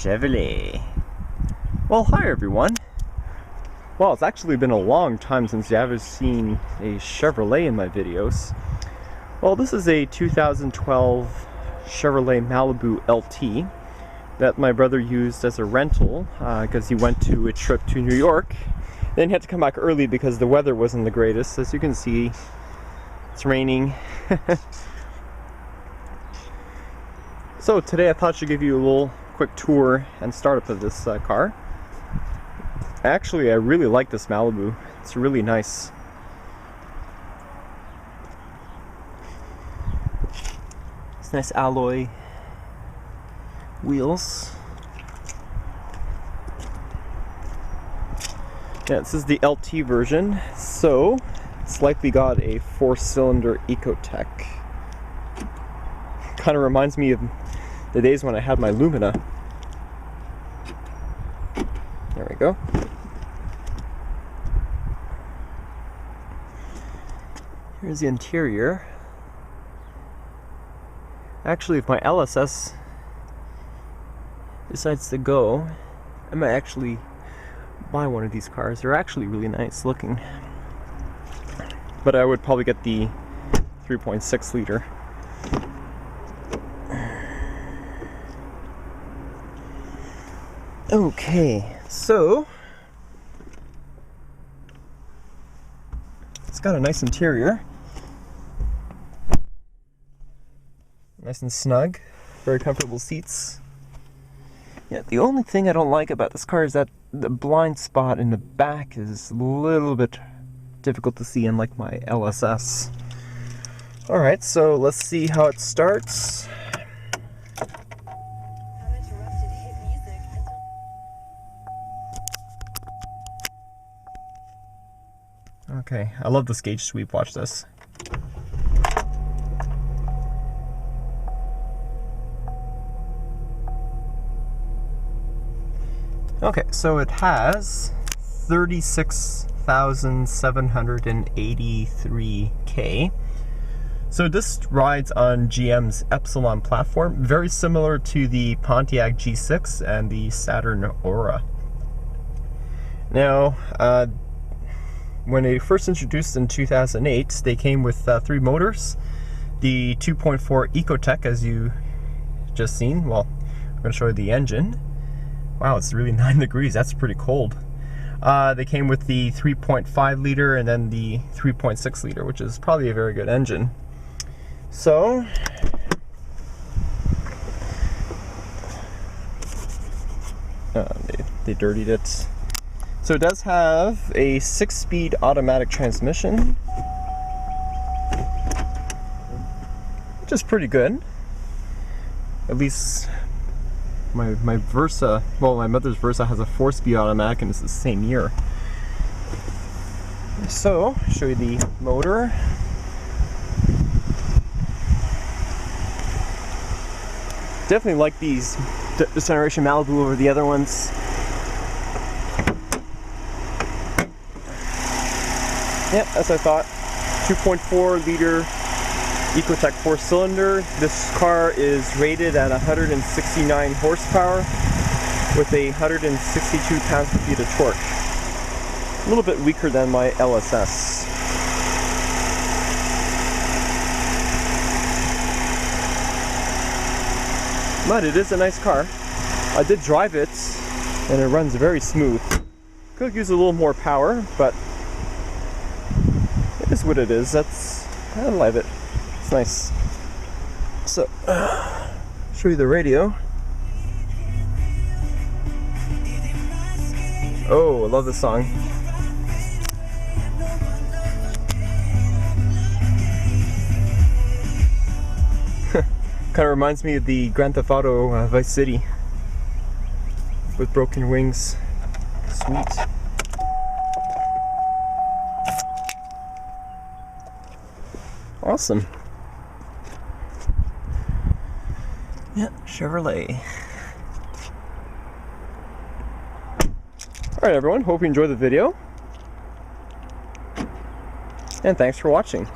Chevy. Well, hi everyone. Well, it's actually been a long time since you haven't seen a Chevrolet in my videos. Well, this is a 2012 Chevrolet Malibu LT that my brother used as a rental because he went to a trip to New York. Then he had to come back early because the weather wasn't the greatest. As you can see, it's raining. So today I thought I should give you a little quick tour and startup of this car. Actually, I really like this Malibu. It's really nice. It's nice alloy wheels. Yeah, this is the LT version, so it's likely got a 4-cylinder Ecotec. Kind of reminds me of the days when I had my Lumina. There we go. Here's the interior. Actually, if my LSS decides to go, I might actually buy one of these cars. They're actually really nice looking. But I would probably get the 3.6 liter. Okay, so it's got a nice interior. Nice and snug, very comfortable seats. Yeah, the only thing I don't like about this car is that the blind spot in the back is a little bit difficult to see, unlike my LSS. Alright, so let's see how it starts. Okay, I love this gauge sweep, watch this. Okay, so it has 36,783K. So this rides on GM's Epsilon platform, very similar to the Pontiac G6 and the Saturn Aura. Now, when they first introduced in 2008, they came with 3 motors. The 2.4 Ecotec, as you just seen. Well, I'm going to show you the engine. Wow, it's really 9 degrees. That's pretty cold. They came with the 3.5 liter and then the 3.6 liter, which is probably a very good engine. So, they dirtied it. So it does have a 6-speed automatic transmission, which is pretty good. At least my Versa, well, my mother's Versa has a 4-speed automatic and it's the same year. So, I'll show you the motor. Definitely like this generation Malibu over the other ones. Yep, as I thought. 2.4 liter Ecotec 4-cylinder. This car is rated at 169 horsepower with 162 pounds-feet of torque. A little bit weaker than my LSS. But it is a nice car. I did drive it and it runs very smooth. Could use a little more power, but it is what it is. I love it. It's nice. So, show you the radio. Oh, I love this song. Kind of reminds me of the Grand Theft Auto Vice City with Broken Wings. Sweet. Awesome. Yeah, Chevrolet. Alright everyone, hope you enjoyed the video. And thanks for watching.